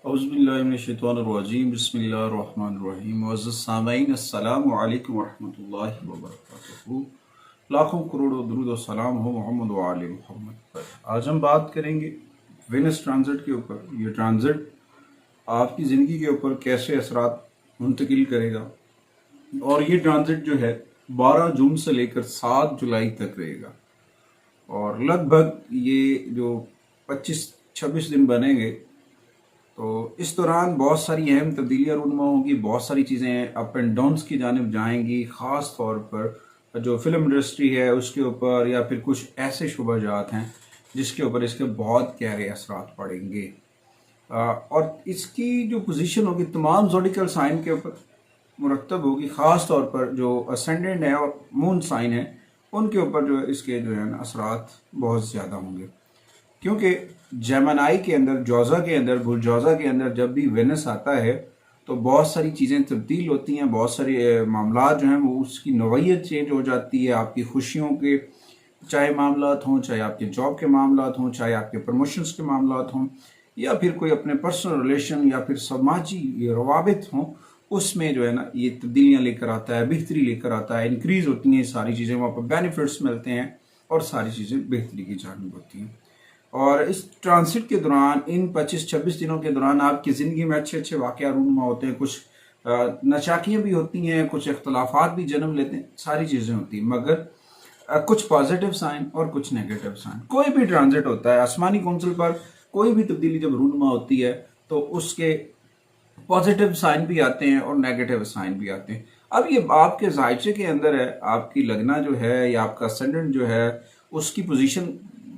औज़ुबिल्लाहिमिनश्शैतानिर्रजीम बिस्मिल्लाहिर्रहमानिर्रहीम। मुअज़्ज़ज़ सामईन अस्सलामु अलैकुम वरहमतुल्लाहि वबरकातुहू। लाखों करोड़ों दुरूद और सलाम हो मोहम्मद व आले मोहम्मद पर। आज हम बात करेंगे वेनस ट्रांजिट के ऊपर। ये ट्रांजिट आपकी ज़िंदगी के ऊपर कैसे असरात मुंतकिल करेगा, और ये ट्रांजिट जो है 12 जून से लेकर 7 जुलाई तक रहेगा। और लगभग ये जो 25-26 दिन बनेंगे, तो इस दौरान बहुत सारी अहम तब्दीलियाँ रूनुमा होंगी, बहुत सारी चीज़ें अप एंड डाउन्स की जानिब जाएंगी, ख़ास तौर पर जो फिल्म इंडस्ट्री है उसके ऊपर, या फिर कुछ ऐसे शुबहजात हैं जिसके ऊपर इसके बहुत गहरे असरात पड़ेंगे। और इसकी जो पोजीशन होगी तमाम ज़ोडिकल साइन के ऊपर मुरतब होगी, ख़ास तौर पर जो असेंडेंट है और मून साइन है उनके ऊपर जो इसके जो है असरात बहुत ज़्यादा होंगे। क्योंकि जेमिनी के अंदर, जौज़ा के अंदर, बुर्जौज़ा के अंदर जब भी वेनस आता है तो बहुत सारी चीज़ें तब्दील होती हैं, बहुत सारे मामला जो हैं वो उसकी नौइयत चेंज हो जाती है। आपकी खुशियों के चाहे मामलात हों, चाहे आपके जॉब के मामलात हों, चाहे आपके प्रमोशंस के मामलात हों, या फिर कोई अपने पर्सनल रिलेशन या फिर समाजी रवाबित हों, उसमें जो है ना ये तब्दीलियाँ लेकर आता है, बेहतरी लेकर आता है, इंक्रीज़ होती हैं सारी चीज़ें, वहाँ पर बेनिफिट्स मिलते हैं और सारी चीज़ें बेहतरी की जानिब होती हैं। और इस ट्रांसिट के दौरान, इन 25-26 दिनों के दौरान आपकी ज़िंदगी में अच्छे अच्छे वाक़या रूनुमा होते हैं, कुछ नचाकियाँ भी होती हैं, कुछ इख्तलाफात भी जन्म लेते हैं, सारी चीज़ें होती हैं, मगर कुछ पॉजिटिव साइन और कुछ नेगेटिव साइन। कोई भी ट्रांजिट होता है आसमानी कौंसिल पर, कोई भी तब्दीली जब रूनुमा होती है तो उसके पॉजिटिव साइन भी आते हैं और नेगेटिव साइन भी आते हैं। अब ये आपके जायचे के अंदर है, आपकी लगना जो है या आपका असेंडेंट जो है उसकी पोजीशन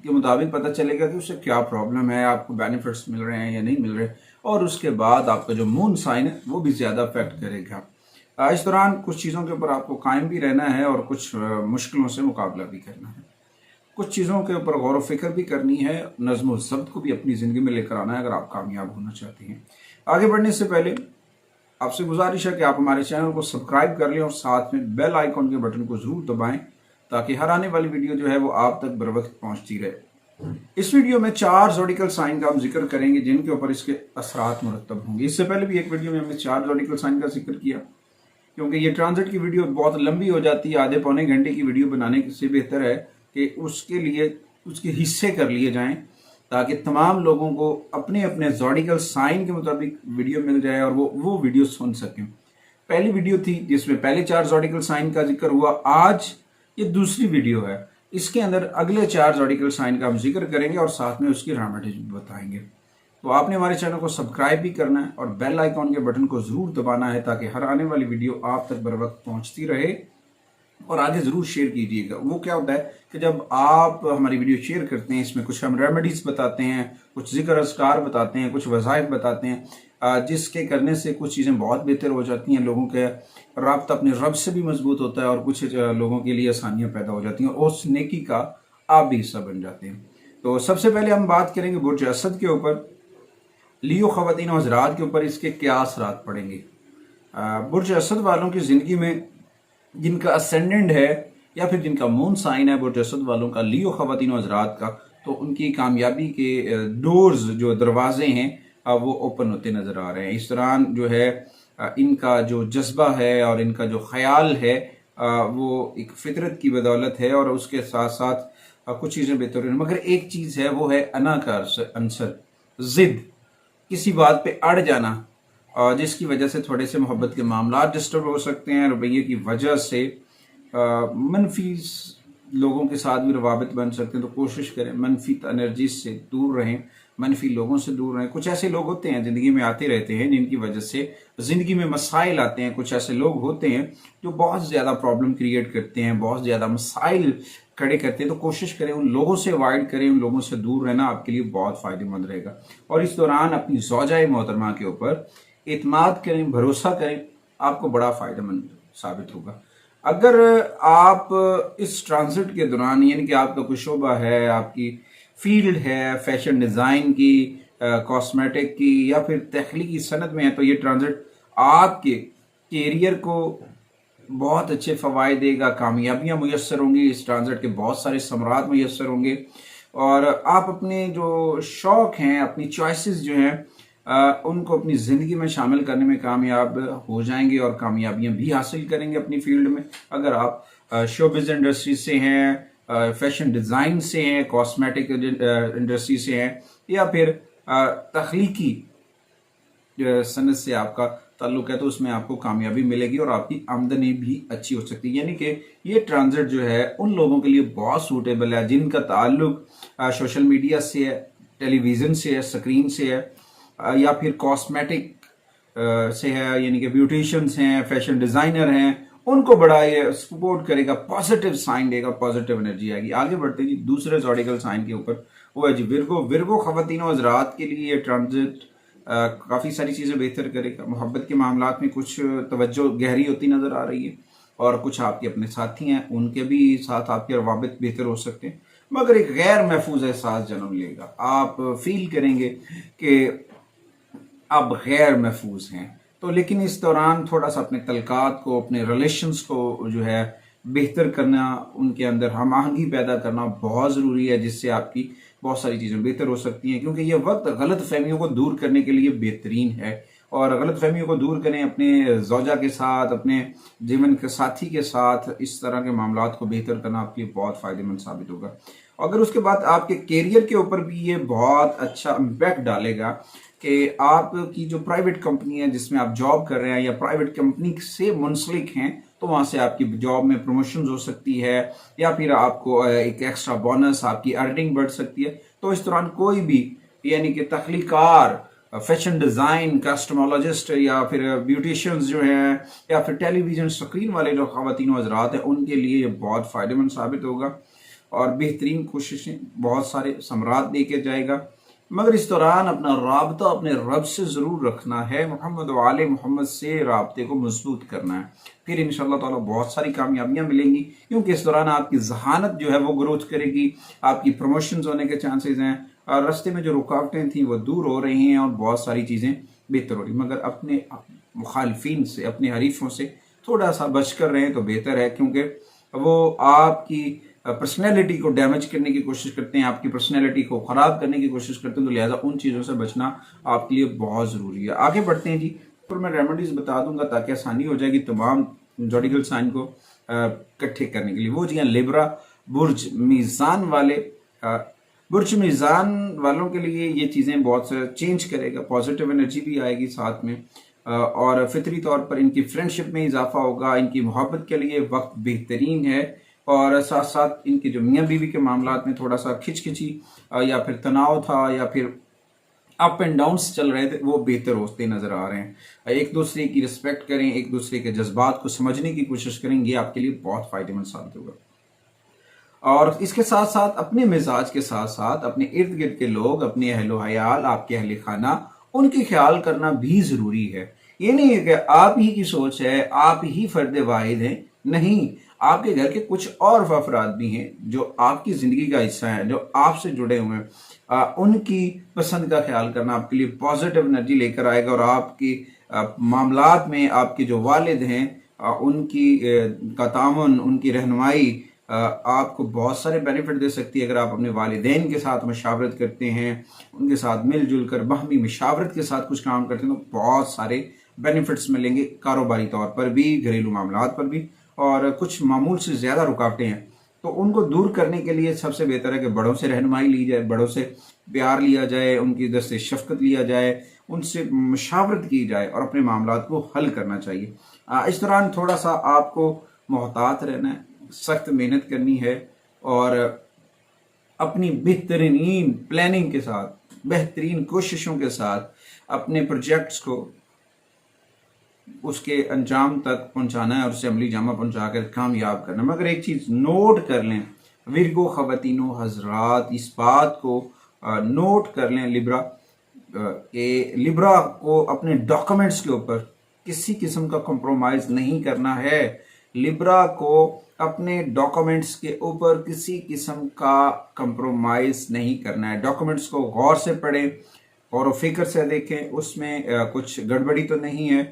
के मुताबिक पता चलेगा कि उससे क्या प्रॉब्लम है, आपको बेनिफिट्स मिल रहे हैं या नहीं मिल रहे, और उसके बाद आपका जो मून साइन है वो भी ज़्यादा अफेक्ट करेगा। इस दौरान कुछ चीज़ों के ऊपर आपको कायम भी रहना है और कुछ मुश्किलों से मुकाबला भी करना है, कुछ चीज़ों के ऊपर गौर व फिक्र भी करनी है, नज़्म व ज़ब्त को भी अपनी ज़िंदगी में लेकर आना है अगर आप कामयाब होना चाहते हैं। आगे बढ़ने से पहले आपसे गुजारिश है कि आप हमारे चैनल को सब्सक्राइब कर लें और साथ में बेल आइकॉन के बटन को ज़रूर दबाएं ताकि हर आने वाली वीडियो जो है वो आप तक बर वक्त पहुँचती रहे। इस वीडियो में 4 ज़ोडिकल साइन का हम जिक्र करेंगे जिनके ऊपर इसके असरात मुरतब होंगे। इससे पहले भी एक वीडियो में हमने 4 ज़ोडिकल साइन का जिक्र किया, क्योंकि ये ट्रांजिट की वीडियो बहुत लंबी हो जाती है, आधे पौने घंटे की वीडियो बनाने से बेहतर है कि उसके लिए उसके हिस्से कर लिए जाएं ताकि तमाम लोगों को अपने अपने ज़ोडिकल साइन के मुताबिक वीडियो मिल जाए और वो वीडियो सुन सकें। पहली वीडियो थी जिसमें पहले 4 ज़ोडिकल साइन का जिक्र हुआ, आज ये दूसरी वीडियो है, इसके अंदर अगले 4 ज़ोडिकल साइन का हम जिक्र करेंगे और साथ में उसकी रेमेडीज भी बताएंगे। तो आपने हमारे चैनल को सब्सक्राइब भी करना है और बेल आइकॉन के बटन को ज़रूर दबाना है ताकि हर आने वाली वीडियो आप तक बर वक्त पहुँचती रहे, और आगे ज़रूर शेयर कीजिएगा। वो क्या होता है कि जब आप हमारी वीडियो शेयर करते हैं, इसमें कुछ हम रेमेडीज़ बताते हैं, कुछ जिक्र अस्कार बताते हैं, कुछ वज़ाइफ बताते हैं, जिसके करने से कुछ चीज़ें बहुत बेहतर हो जाती हैं, लोगों के राब्ता अपने रब से भी मजबूत होता है और कुछ लोगों के लिए आसानियाँ पैदा हो जाती हैं और उस नेकी का आप भी हिस्सा बन जाते हैं। तो सबसे पहले हम बात करेंगे बुर्ज असद के ऊपर, लियो ख़वातीन और हज़रात के ऊपर इसके क्या असरात पड़ेंगे। बुर्ज असद वालों की ज़िंदगी में जिनका असेंडेंट है या फिर जिनका मून साइन है बुर्ज असद वालों का, लियो ख़वातीन और हज़रात का, तो उनकी कामयाबी के डोर्स, जो दरवाजे हैं वो ओपन होते नज़र आ रहे हैं। इस दौरान जो है इनका जो जज्बा है और इनका जो ख्याल है वो एक फितरत की बदौलत है, और उसके साथ साथ कुछ चीज़ें बेहतर हैं, मगर एक चीज़ है वो है अना का अंसर, ज़िद, किसी बात पे अड़ जाना, जिसकी वजह से थोड़े से मोहब्बत के मामला डिस्टर्ब हो सकते हैं। रवैये की वजह से मनफी लोगों के साथ भी रवाबित बन सकते हैं, तो कोशिश करें मनफी एनर्जी से दूर रहें, मनफी लोगों से दूर रहें। कुछ ऐसे लोग होते हैं ज़िंदगी में आते रहते हैं जिनकी वजह से ज़िंदगी में मसाइल आते हैं, कुछ ऐसे लोग होते हैं जो बहुत ज़्यादा प्रॉब्लम क्रिएट करते हैं, बहुत ज़्यादा मसाइल खड़े करते हैं, तो कोशिश करें उन लोगों से अवॉइड करें, उन लोगों से दूर रहना आपके लिए बहुत फ़ायदेमंद रहेगा। और इस दौरान अपनी ज़ौजा मोहतरमा के ऊपर इत्माद करें, भरोसा करें, आपको बड़ा फ़ायदेमंद साबित होगा। अगर आप इस ट्रांजिट के दौरान, यानी कि आपका कोई शोबा है, आपकी फील्ड है फैशन डिज़ाइन की, कॉस्मेटिक की या फिर तख्लीकी सनत में है, तो ये ट्रांजिट आपके कैरियर को बहुत अच्छे फ़वाइद देगा, कामयाबियाँ मुयस्सर होंगी, इस ट्रांजिट के बहुत सारे समरात मुयस्सर होंगे, और आप अपने जो शौक़ हैं, अपनी चॉइसेस जो हैं उनको अपनी ज़िंदगी में शामिल करने में कामयाब हो जाएंगे और कामयाबियां भी हासिल करेंगे अपनी फील्ड में। अगर आप शोबिज़ इंडस्ट्री से हैं, फैशन डिज़ाइन से हैं, कॉस्मेटिक इंडस्ट्री से हैं, या फिर तख्लीकी सनत से आपका ताल्लुक है, तो उसमें आपको कामयाबी मिलेगी और आपकी आमदनी भी अच्छी हो सकती है। यानी कि ये ट्रांजिट जो है उन लोगों के लिए बहुत सूटेबल है जिनका ताल्लुक सोशल मीडिया से है, टेलीविज़न से है, स्क्रीन से है, या फिर कॉस्मेटिक से है, यानी कि ब्यूटिशियंस हैं, फैशन डिज़ाइनर हैं। उनको बड़ा ये सपोर्ट करेगा, पॉजिटिव साइन देगा, पॉजिटिव एनर्जी आएगी। आगे बढ़ते जी दूसरे ज़ोडिकल साइन के ऊपर, वो है जी विर्गो। विर्गो ख़वातीन और हज़रात के लिए ये ट्रांजिट काफ़ी सारी चीज़ें बेहतर करेगा। मोहब्बत के मामलात में कुछ तवज्जो गहरी होती नज़र आ रही है, और कुछ आपके अपने साथी हैं उनके भी साथ आपके रवाबित बेहतर हो सकते हैं, मगर एक गैर महफूज एहसास जन्म लेगा। आप फील करेंगे कि आप गैर महफूज हैं। तो लेकिन इस दौरान थोड़ा सा अपने तलकात को, अपने रिलेशंस को जो है बेहतर करना, उनके अंदर हम आहंगी पैदा करना बहुत ज़रूरी है, जिससे आपकी बहुत सारी चीज़ें बेहतर हो सकती हैं। क्योंकि ये वक्त गलत फहमियों को दूर करने के लिए बेहतरीन है, और गलत फहमियों को दूर करें अपने ज़ौजा के साथ, अपने जीवन के साथी के साथ। इस तरह के मामलात को बेहतर करना आपके लिए बहुत फ़ायदेमंद साबित होगा। अगर उसके बाद आपके कैरियर के ऊपर भी ये बहुत अच्छा इम्पैक्ट डालेगा कि आपकी जो प्राइवेट कंपनी है जिसमें आप जॉब कर रहे हैं, या प्राइवेट कंपनी से मुंसलिक हैं, तो वहाँ से आपकी जॉब में प्रमोशन हो सकती है, या फिर आपको एक एक्स्ट्रा बोनस, आपकी अर्निंग बढ़ सकती है। तो इस दौरान कोई भी, यानी कि तख्लीकार, फैशन डिज़ाइन, कस्टमोलॉजिस्ट, या फिर ब्यूटिशियंस जो हैं, या फिर टेलीविज़न स्क्रीन वाले जो ख़वातीन हज़रात हैं, उनके लिए ये बहुत फ़ायदेमंद साबित होगा और बेहतरीन कोशिशें, बहुत सारे समरात लेके जाएगा। मगर इस दौरान अपना राबता अपने रब से ज़रूर रखना है, मोहम्मद व आले मोहम्मद से राबते को मजबूत करना है, फिर इंशाअल्लाह ताला बहुत सारी कामयाबियां मिलेंगी। क्योंकि इस दौरान आपकी जहानत जो है वो ग्रोथ करेगी, आपकी प्रमोशंस होने के चांसेस हैं, और रास्ते में जो रुकावटें थी वो दूर हो रही हैं, और बहुत सारी चीज़ें बेहतर हो रही। मगर अपने मुखालफिन से, अपने हरीफों से थोड़ा सा बच कर रहें तो बेहतर है, क्योंकि वो आपकी पर्सनैलिटी को डैमेज करने की कोशिश करते हैं, आपकी पर्सनैलिटी को ख़राब करने की कोशिश करते हैं। तो लिहाजा उन चीज़ों से बचना आपके लिए बहुत ज़रूरी है। आगे बढ़ते हैं जी, पर मैं रेमेडीज़ बता दूंगा ताकि आसानी हो जाएगी तमाम ज़ोडिकल साइन को इकट्ठे करने के लिए। वो जी हैं लिब्रा, बुर्ज मीज़ान वाले। बुर्ज मीज़ान वालों के लिए ये चीज़ें बहुत से चेंज करेगा, पॉजिटिव एनर्जी भी आएगी साथ में, और फितरी तौर पर इनकी फ्रेंडशिप में इजाफा होगा। इनकी मोहब्बत के लिए वक्त बेहतरीन है, और साथ साथ इनके जो मियाँ बीवी के मामलात में थोड़ा सा खिचखिची या फिर तनाव था, या फिर अप एंड डाउन्स चल रहे थे, वो बेहतर होते नजर आ रहे हैं। एक दूसरे की रिस्पेक्ट करें, एक दूसरे के जज्बात को समझने की कोशिश करें, ये आपके लिए बहुत फायदेमंद साबित होगा। और इसके साथ साथ अपने मिजाज के साथ साथ अपने इर्द गिर्द के लोग, अपने अहलो हयाल, आपके अहले खाना, उनकी ख्याल करना भी जरूरी है। ये नहीं है कि आप ही की सोच है, आप ही फर्द वाहिद हैं, नहीं, आपके घर के कुछ और अफराद भी हैं जो आपकी जिंदगी का हिस्सा हैं, जो आपसे जुड़े हुए हैं। उनकी पसंद का ख्याल करना आपके लिए पॉजिटिव एनर्जी लेकर आएगा, और आपकी मामलात में आपके जो वालिद हैं उनकी का तामुन, उनकी रहनुमाई आपको बहुत सारे बेनिफिट दे सकती है। अगर आप अपने वालिदैन के साथ मशावरत करते हैं, उनके साथ मिलजुल कर बाहमी मशावरत के साथ कुछ काम करते हैं, तो बहुत सारे बेनिफिट्स मिलेंगे, कारोबारी तौर पर भी, घरेलू मामलात पर भी। और कुछ मामूल से ज़्यादा रुकावटें हैं तो उनको दूर करने के लिए सबसे बेहतर है कि बड़ों से रहनुमाई ली जाए, बड़ों से प्यार लिया जाए, उनकी दर से शफकत लिया जाए, उनसे मशावरत की जाए और अपने मामलात को हल करना चाहिए। इस दौरान थोड़ा सा आपको मोहतात रहना है, सख्त मेहनत करनी है, और अपनी बेहतरीन प्लानिंग के साथ, बेहतरीन कोशिशों के साथ अपने प्रोजेक्ट्स को उसके अंजाम तक पहुंचाना है और उसे अमली जामा पहुंचाकर कामयाब करना। मगर एक चीज़ नोट कर लें विर्गो ख़वातीनो हजरात, इस बात को नोट कर लें लिब्रा को अपने डॉक्यूमेंट्स के ऊपर किसी किस्म का कॉम्प्रोमाइज़ नहीं करना है। लिब्रा को अपने डॉक्यूमेंट्स के ऊपर किसी किस्म का कंप्रोमाइज़ नहीं करना है। डॉक्यूमेंट्स को गौर से पढ़ें और फिक्र से देखें, उसमें कुछ गड़बड़ी तो नहीं है,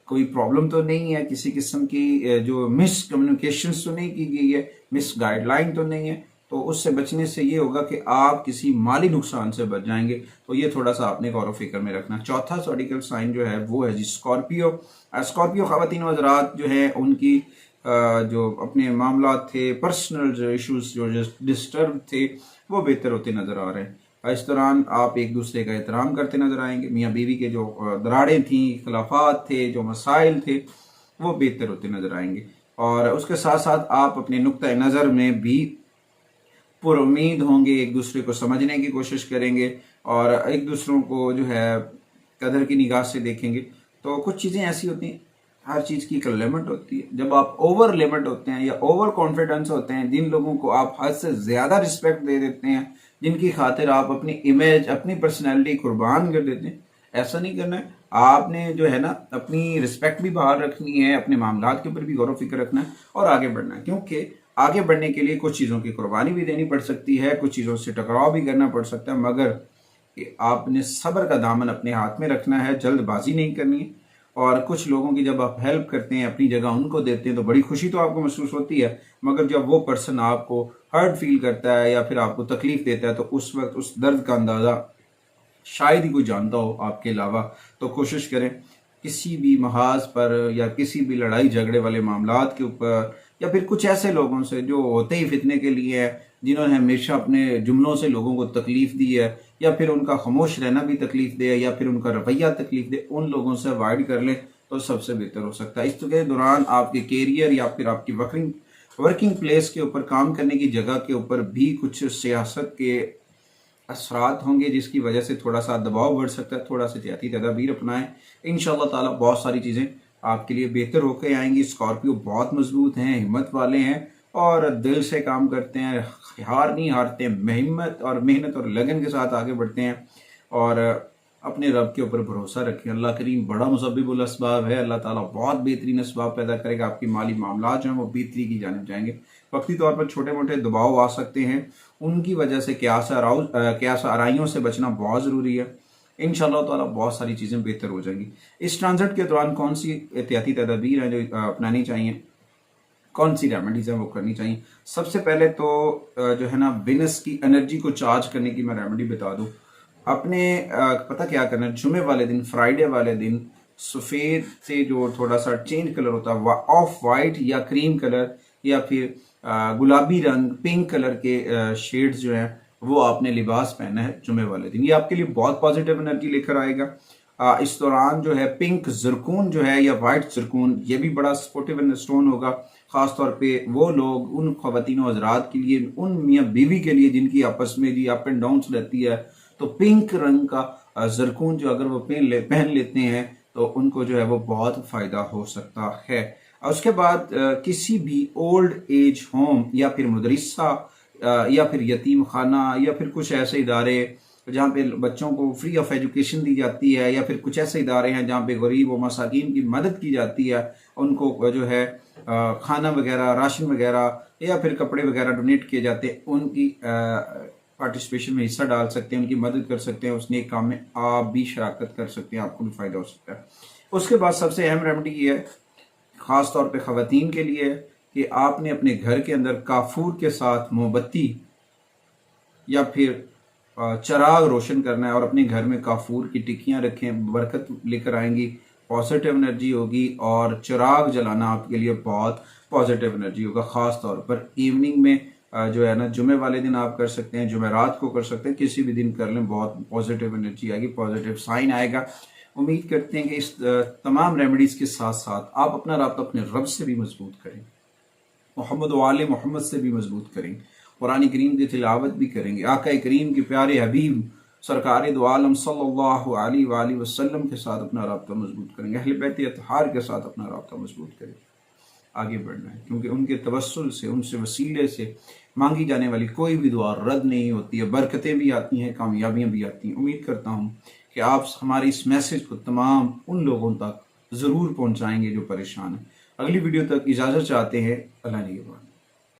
कोई प्रॉब्लम तो नहीं है, किसी किस्म की जो मिस कम्युनिकेशन तो नहीं की गई है, मिस गाइडलाइन तो नहीं है। تو اس سے بچنے سے یہ ہوگا کہ آپ کسی مالی نقصان سے بچ جائیں گے. تو یہ تھوڑا سا آپ نے غور و فکر میں رکھنا. چوتھا زوڈیکل سائن جو ہے وہ ہے جی اسکارپیو. اسکارپیو خواتین و حضرات جو ہے ان کی جو اپنے معاملات تھے، پرسنل جو ایشوز جو ڈسٹرب تھے، وہ بہتر ہوتے نظر آ رہے ہیں. اس دوران آپ ایک دوسرے کا احترام کرتے نظر آئیں گے. میاں بیوی کے جو دراڑیں تھیں، اختلافات تھے، جو مسائل تھے، وہ بہتر ہوتے نظر آئیں گے. اور اس کے ساتھ ساتھ آپ اپنے نقطۂ نظر میں بھی پر امید ہوں گے، ایک دوسرے کو سمجھنے کی کوشش کریں گے اور ایک دوسروں کو جو ہے قدر کی نگاہ سے دیکھیں گے. تو کچھ چیزیں ایسی ہوتی ہیں، ہر چیز کی ایک لمٹ ہوتی ہے. جب آپ اوور لمٹ ہوتے ہیں یا اوور کانفیڈنس ہوتے ہیں، جن لوگوں کو آپ حد سے زیادہ رسپیکٹ دے دیتے ہیں، جن کی خاطر آپ اپنی امیج، اپنی پرسنالٹی قربان کر دیتے ہیں، ایسا نہیں کرنا ہے. آپ نے جو ہے نا اپنی رسپیکٹ بھی باہر رکھنی ہے، اپنے معاملات کے اوپر بھی غور و فکر رکھنا ہے اور آگے بڑھنا ہے. کیونکہ آگے بڑھنے کے لیے کچھ چیزوں کی قربانی بھی دینی پڑ سکتی ہے، کچھ چیزوں سے ٹکراؤ بھی کرنا پڑ سکتا ہے، مگر کہ آپ نے صبر کا دامن اپنے ہاتھ میں رکھنا ہے، جلد بازی نہیں کرنی ہے. اور کچھ لوگوں کی جب آپ ہیلپ کرتے ہیں، اپنی جگہ ان کو دیتے ہیں، تو بڑی خوشی تو آپ کو محسوس ہوتی ہے، مگر جب وہ پرسن آپ کو ہرٹ فیل کرتا ہے یا پھر آپ کو تکلیف دیتا ہے، تو اس وقت اس درد کا اندازہ شاید ہی کوئی جانتا ہو آپ کے علاوہ. تو کوشش کریں کسی بھی محاذ پر یا کسی بھی لڑائی جھگڑے والے معاملات کے اوپر یا پھر کچھ ایسے لوگوں سے جو ہوتے ہی فتنے کے لیے ہیں، جنہوں نے ہمیشہ اپنے جملوں سے لوگوں کو تکلیف دی ہے یا پھر ان کا خاموش رہنا بھی تکلیف دے یا پھر ان کا رویہ تکلیف دے، ان لوگوں سے اوائڈ کر لیں تو سب سے بہتر ہو سکتا ہے. اس کے دوران آپ کے کیریئر یا پھر آپ کی ورکنگ پلیس کے اوپر، کام کرنے کی جگہ کے اوپر بھی کچھ سیاست کے اثرات ہوں گے، جس کی وجہ سے تھوڑا سا دباؤ بڑھ سکتا ہے. تھوڑا سا احتیاطی تدابیر اپنائیں، انشاءاللہ تعالی بہت ساری چیزیں آپ کے لیے بہتر ہو کے آئیں گی. اسکارپیو بہت مضبوط ہیں، ہمت والے ہیں اور دل سے کام کرتے ہیں، ہار نہیں ہارتے، محنت اور لگن کے ساتھ آگے بڑھتے ہیں اور اپنے رب کے اوپر بھروسہ رکھیں. اللہ کریم بڑا مسبب الاسباب ہے. اللہ تعالیٰ بہت بہترین اسباب پیدا کرے گا، آپ کی مالی معاملات جو ہیں وہ بہتری کی جانب جائیں گے. وقتی طور پر چھوٹے موٹے دباؤ آ سکتے ہیں، ان کی وجہ سے قیاس آرائیوں سے بچنا بہت ضروری ہے. انشاءاللہ تعالیٰ بہت ساری چیزیں بہتر ہو جائیں گی. اس ٹرانزٹ کے دوران کون سی احتیاطی تدابیر ہیں جو اپنانی چاہیے، کون سی ریمیڈیز ہیں وہ کرنی چاہیے؟ سب سے پہلے تو جو ہے نا وینس کی انرجی کو چارج کرنے کی میں ریمیڈی بتا دوں. اپنے پتہ کیا کرنا ہے، جمعے والے دن، فرائیڈے والے دن، سفید سے جو تھوڑا سا چینج کلر ہوتا ہے، آف وائٹ یا کریم کلر یا پھر گلابی رنگ، پنک کلر کے شیڈز جو ہیں وہ آپ نے لباس پہنا ہے جمعے والے دن. یہ آپ کے لیے بہت پازیٹیو انرجی لے کر آئے گا. اس دوران جو ہے پنک زرکون جو ہے یا وائٹ زرکون، یہ بھی بڑا سپورٹیو اسٹون ہوگا، خاص طور پہ وہ لوگ، ان خواتین و حضرات کے لیے، ان میاں بیوی کے لیے جن کی آپس میں جی اپ اینڈ ڈاؤنس رہتی ہے. تو پنک رنگ کا زرکون جو اگر وہ پہن لیتے ہیں تو ان کو جو ہے وہ بہت فائدہ ہو سکتا ہے. اس کے بعد کسی بھی اولڈ ایج ہوم یا پھر مدرسہ یا پھر یتیم خانہ یا پھر کچھ ایسے ادارے جہاں پہ بچوں کو فری آف ایجوکیشن دی جاتی ہے، یا پھر کچھ ایسے ادارے ہیں جہاں پہ غریب و مساکین کی مدد کی جاتی ہے، ان کو جو ہے کھانا وغیرہ، راشن وغیرہ یا پھر کپڑے وغیرہ ڈونیٹ کیے جاتے ہیں، ان کی پارٹیسپیشن میں حصہ ڈال سکتے ہیں، ان کی مدد کر سکتے ہیں، اس نیک کام میں آپ بھی شراکت کر سکتے ہیں، آپ کو بھی فائدہ ہو سکتا ہے. اس کے بعد سب سے اہم ریمیڈی یہ ہے، خاص طور پہ خواتین کے لیے، کہ آپ نے اپنے گھر کے اندر کافور کے ساتھ موم بتی یا پھر چراغ روشن کرنا ہے اور اپنے گھر میں کافور کی ٹکیاں رکھیں، برکت لے کر آئیں گی، پازیٹیو انرجی ہوگی. اور چراغ جلانا آپ کے لیے بہت پازیٹیو انرجی ہوگا، خاص طور پر ایوننگ میں جو ہے نا جمعے والے دن آپ کر سکتے ہیں، جمعرات کو کر سکتے ہیں، کسی بھی دن کر لیں، بہت پازیٹیو انرجی آئے گی، پازیٹیو سائن آئے گا. امید کرتے ہیں کہ اس تمام ریمیڈیز کے ساتھ ساتھ آپ اپنا رابطہ اپنے رب سے بھی مضبوط کریں، محمد و آل محمد سے بھی مضبوط کریں، قرآن کریم کی تلاوت بھی کریں گے، آقا کریم کے پیارے حبیب سرکار دو عالم صلی اللہ علیہ وآلہ وسلم کے ساتھ اپنا رابطہ مضبوط کریں گے، اہل بیت اطہار کے ساتھ اپنا رابطہ مضبوط کریں گے. آگے بڑھنا ہے، کیونکہ ان کے توسل سے، ان سے وسیلے سے مانگی جانے والی کوئی بھی دعا رد نہیں ہوتی ہے، برکتیں بھی آتی ہیں، کامیابیاں بھی آتی ہیں. امید کرتا ہوں کہ آپ ہماری اس میسج کو تمام ان لوگوں تک ضرور پہنچائیں گے جو پریشان ہیں. اگلی ویڈیو تک اجازت چاہتے ہیں. اللہ نگہبان.